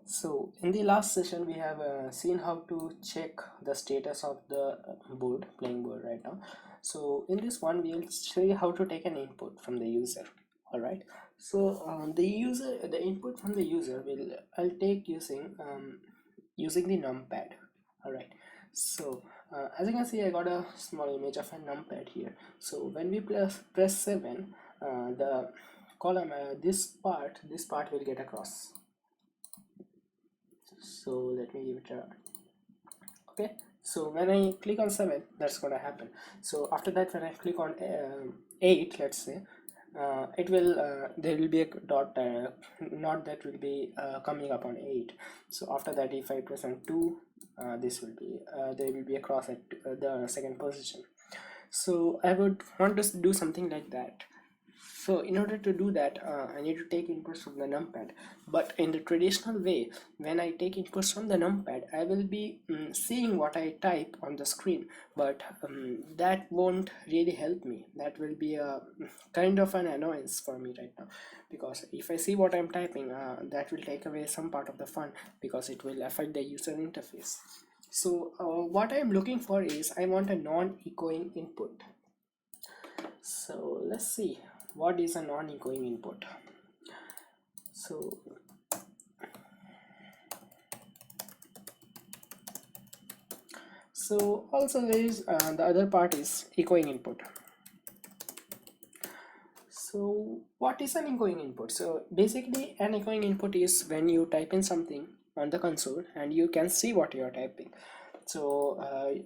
So in the last session we have seen how to check the status of the playing board right now. So in this one we will show you how to take an input from the user. All right. So the input from the user will I'll take using the numpad. All right. So as you can see, I got a small image of a numpad here. So when we press 7, the column this part will get across. So let me give it a okay. So when I click on 7, that's gonna happen. So after that, when I click on 8, let's say, it will there will be a dot not that will be coming up on 8. So after that, if I press on 2, this will be there will be a cross at the second position. So I would want to do something like that. So in order to do that, I need to take inputs from the numpad. But in the traditional way, when I take inputs from the numpad, I will be seeing what I type on the screen. But that won't really help me. That will be a kind of an annoyance for me right now. Because if I see what I'm typing, that will take away some part of the fun, because it will affect the user interface. So what I'm looking for is I want a non-echoing input. So let's see what is a non-echoing input. So also there is the other part is echoing input. So what is an echoing input? So basically an echoing input is when you type in something on the console and you can see what you are typing. So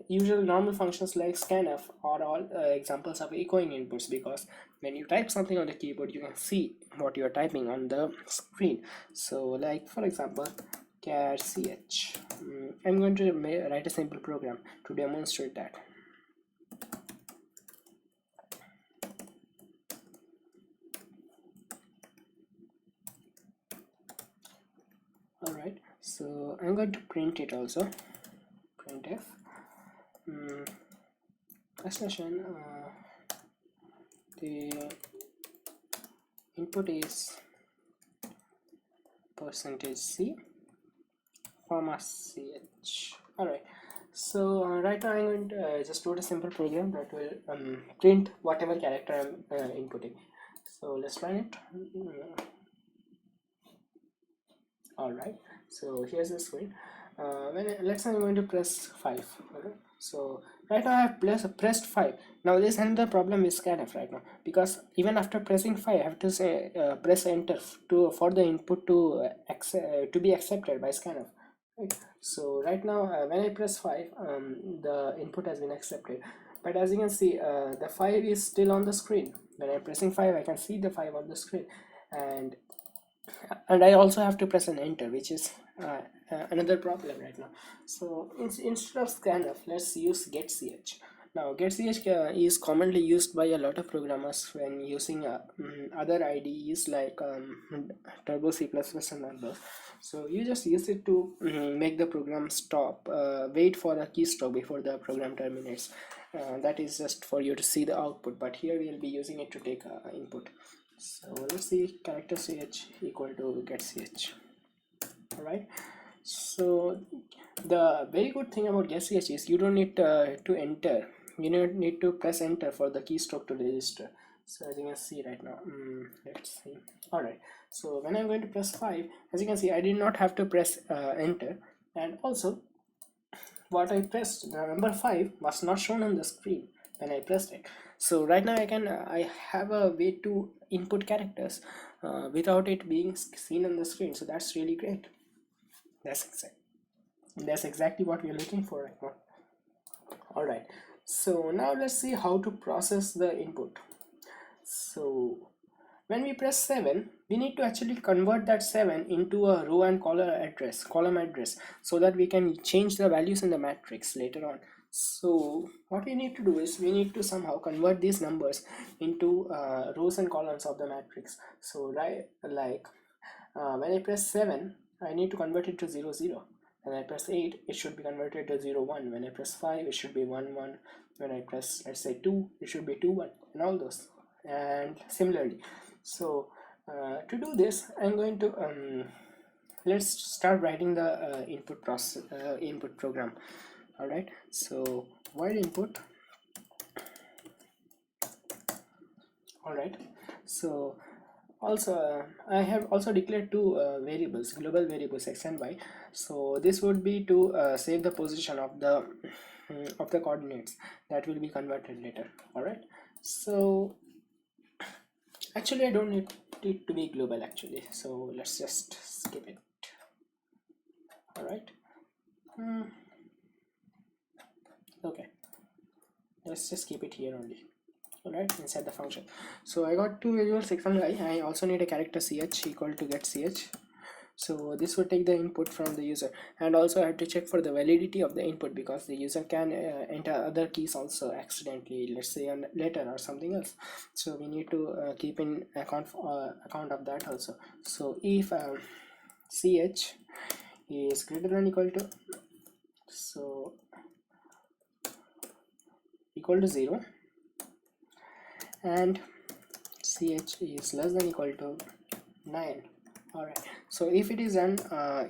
usual normal functions like scanf are all examples of echoing inputs, because when you type something on the keyboard, you can see what you are typing on the screen. So like for example, char ch. I'm going to write a simple program to demonstrate that. Alright, so I'm going to print it also. Printf extension the input is %c comma ch. Alright, so right now I'm going to just wrote a simple program that will print whatever character I'm inputting. So let's run it. Alright, so here's the screen. Let's say I'm going to press 5. Okay? So right now I have pressed 5. Now there's another problem with scanf right now, because even after pressing 5, I have to say press enter for the input to be accepted by scanf. Right? So right now when I press 5, the input has been accepted. But as you can see, the 5 is still on the screen. When I'm pressing 5, I can see the 5 on the screen, and I also have to press an enter, which is another problem right now. So instead of scanf, let's use getch. Now getch is commonly used by a lot of programmers when using other IDEs like Turbo C++ and others. So you just use it to make the program stop, wait for a keystroke before the program terminates. That is just for you to see the output, but here we'll be using it to take input. So let's see, character ch equal to get ch. All right. So the very good thing about get ch is you don't need to enter. You don't need to press enter for the keystroke to register. So as you can see right now, let's see. All right. So when I'm going to press 5, as you can see, I did not have to press enter, and also what I pressed, the number 5 was not shown on the screen when I pressed it. So right now I have a way to input characters without it being seen on the screen. So that's really great. That's exactly what we're looking for right now. All right. So now let's see how to process the input. So when we press 7, we need to actually convert that 7 into a row and column address, so that we can change the values in the matrix later on. So what we need to do is we need to somehow convert these numbers into rows and columns of the matrix. So like when I press 7, I need to convert it to 0 0. When I press 8, it should be converted to 0 1. When I press 5, it should be 1 1. When I press, let's say, 2, it should be 2 1, and all those, and similarly. So to do this, I'm going to let's start writing the input program. All right, so void input. All right, so also I have also declared two variables, global variables x and y. So this would be to save the position of the coordinates that will be converted later. All right, so actually I don't need it to be global actually, so let's just skip it. All right. Okay, let's just keep it here only. All right, inside the function. So I got two variables x and y. I also need a character ch equal to get ch. So this would take the input from the user, and also I have to check for the validity of the input, because the user can enter other keys also accidentally, let's say on letter or something else. So we need to keep in account of that also. So if ch is greater than equal to, so equal to 0, and ch is less than equal to 9. All right, so if it is done,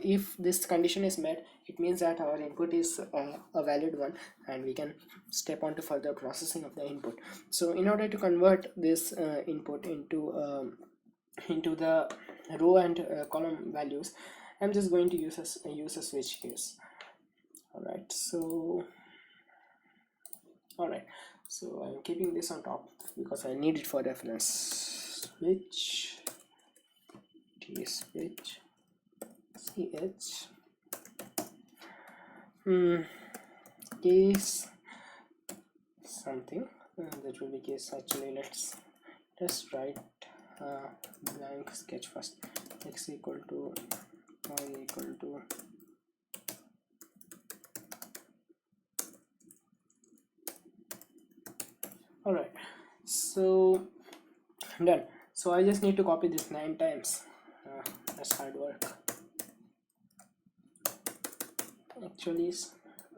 if this condition is met, it means that our input is a valid one, and we can step on to further processing of the input. So in order to convert this input into the row and column values, I'm just going to use a switch case. All right, so I'm keeping this on top because I need it for reference. Switch switch ch case something, that will be case. Actually, let's write blank sketch first. X equal to y equal to all right, so done. So I just need to copy this 9 times. That's hard work actually.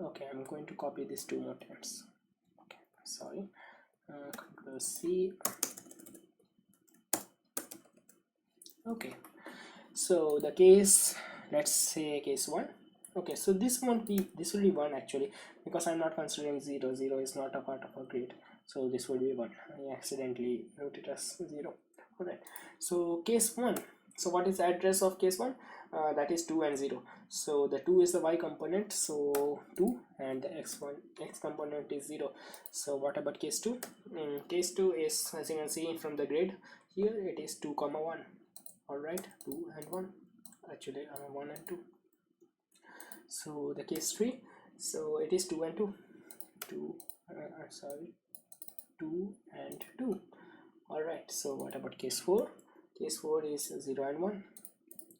Okay, I'm going to copy this 2 more times. Okay, sorry. Control C. Okay, so the case, let's say case 1. Okay, so this will be 1 actually, because I'm not considering 0. 0 is not a part of a grid, so this will be 1. I accidentally wrote it as 0. All right, so case 1. So what is the address of case 1? That is 2 and 0. So the 2 is the y component, so 2, and the x component is 0. So what about case 2? Case 2 is, as you can see from the grid here, it is 2 comma 1. All right, 2 and 1, actually 1 and 2. So the case 3, so it is 2 and 2, 2 and 2. All right, so what about case 4? Case 4 is 0 and 1,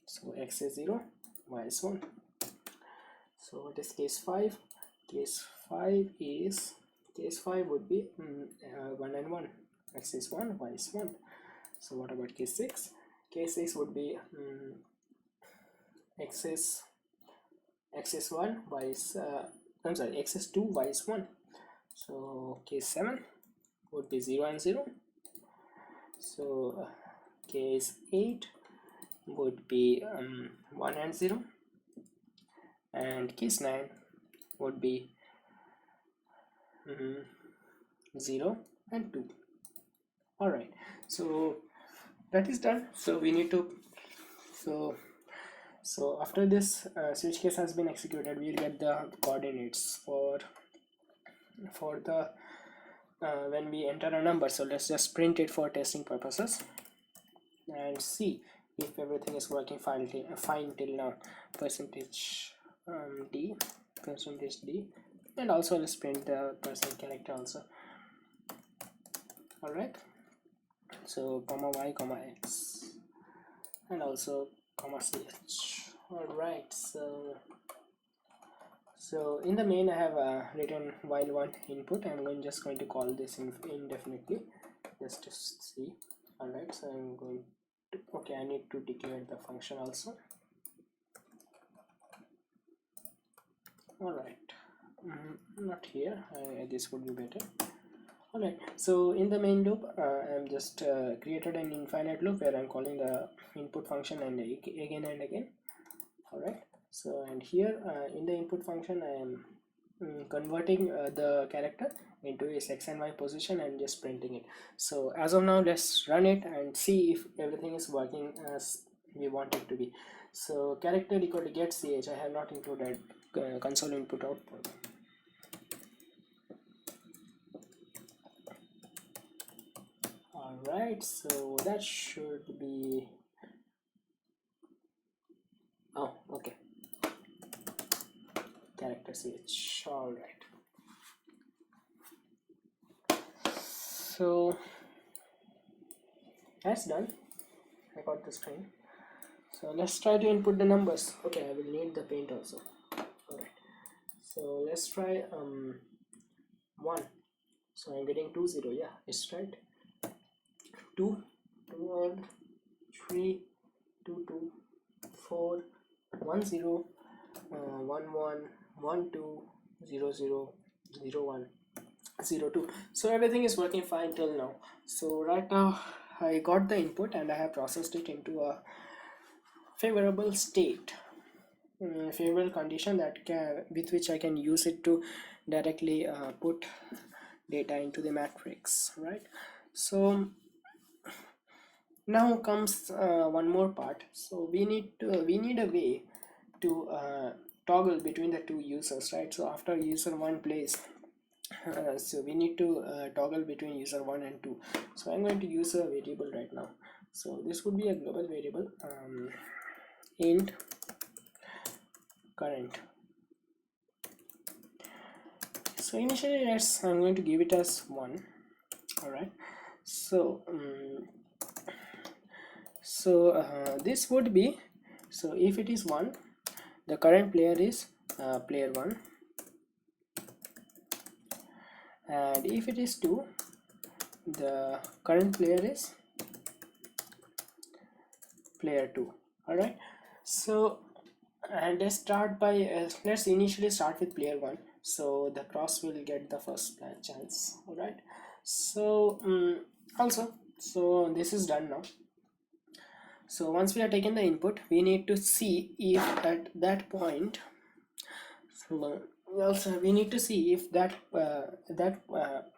so x is 0, y is 1. So what is case 5? Case 5 would be 1 and 1, x is 1, y is 1. So what about case 6? Case 6 would be x is 1, y is x is 2, y is 1. So case 7 would be 0 and 0. So case 8 would be 1 and 0, and case 9 would be 0 and 2. All right, so that is done. So we need to, so after this switch case has been executed, we'll get the coordinates for the when we enter a number. So let's just print it for testing purposes and see if everything is working fine till now. Percentage d, and also let's print the percent character also. All right, so comma y comma x, and also comma ch. All right, so in the main I have written while one input. I'm just going to call this indefinitely just to see. All right, so I'm going to, okay, I need to declare the function also. All right, not here, this would be better. All right, so in the main loop I'm just created an infinite loop where I'm calling the input function and again and again. So and here in the input function I am converting the character into its x and y position and just printing it. So as of now, let's run it and see if everything is working as we want it to be. So character equal to get ch, I have not included console input output. Alright, so that should be, oh okay, character ch. Alright, so that's done. I got the screen. So let's try to input the numbers. Okay, I will need the paint also. Alright, so let's try 1. So I'm getting 2 0. Yeah, it's right. 2 2 1 3 2 2 4 1 0 1 1 1 2 0 0 0 1 0 2. So everything is working fine till now. So right now I got the input and I have processed it into a favorable state, favorable condition that with which I can use it to directly put data into the matrix, right? So now comes one more part. So we need a way to toggle between the two users, right? So after user 1 plays, so we need to toggle between user 1 and 2. So I'm going to use a variable right now. So this would be a global variable, int current. So initially I'm going to give it as 1. All right, so this would be, so if it is 1, the current player is player 1, and if it is 2, the current player is player 2. All right, so and let's start by let's initially start with player 1, so the cross will get the first chance. All right, so also, so this is done now. So once we are taking the input, we need to see if at that point, so also we need to see if that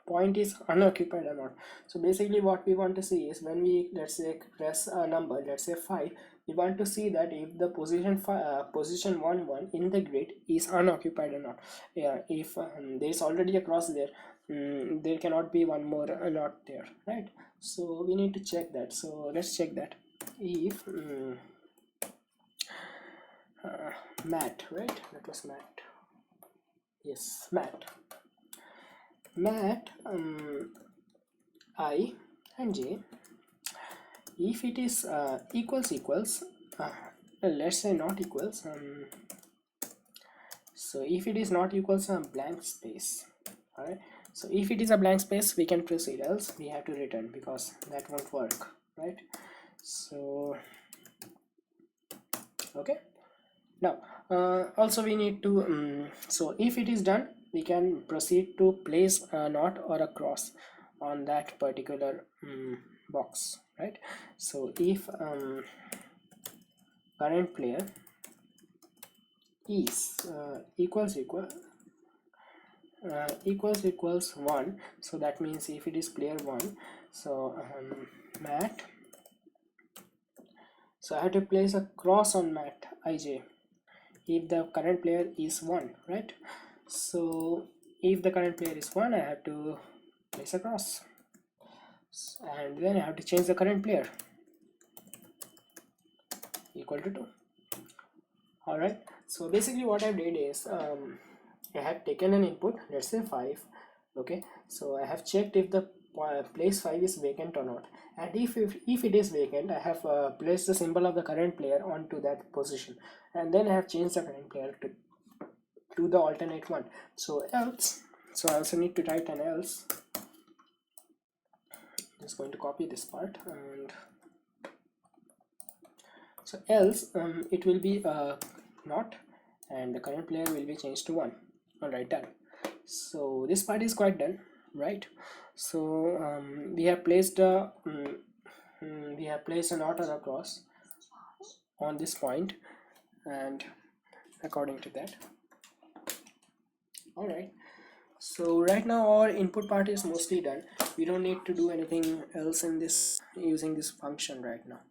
point is unoccupied or not. So basically what we want to see is, when we, let's say, press a number, let's say 5, we want to see that if the position 1 1 in the grid is unoccupied or not. Yeah, if there is already a cross there, there cannot be one more lot there, right? So we need to check that. So let's check that. If mat, right, that was mat, yes, mat I and j, if it is equals let's say not equals, so if it is not equals a blank space. All right, so if it is a blank space, we can proceed, else we have to return, because that won't work, right? So okay, now also we need to so if it is done, we can proceed to place a not or a cross on that particular box, right? So if current player is equals 1, so that means if it is player 1, so mat, so I have to place a cross on mat ij if the current player is 1, right? So if the current player is 1, I have to place a cross, and then I have to change the current player equal to 2. All right, so basically what I did is, I have taken an input, let's say 5. Okay, so I have checked if the place 5 is vacant or not, and if it is vacant, I have placed the symbol of the current player onto that position, and then I have changed the current player to the alternate one. So else, so I also need to write an else. Just going to copy this part, and so else it will be not, and the current player will be changed to 1. All right, done. So this part is quite done, right? So we have placed a not or a cross on this point, and according to that. All right, so right now our input part is mostly done. We don't need to do anything else in this using this function right now.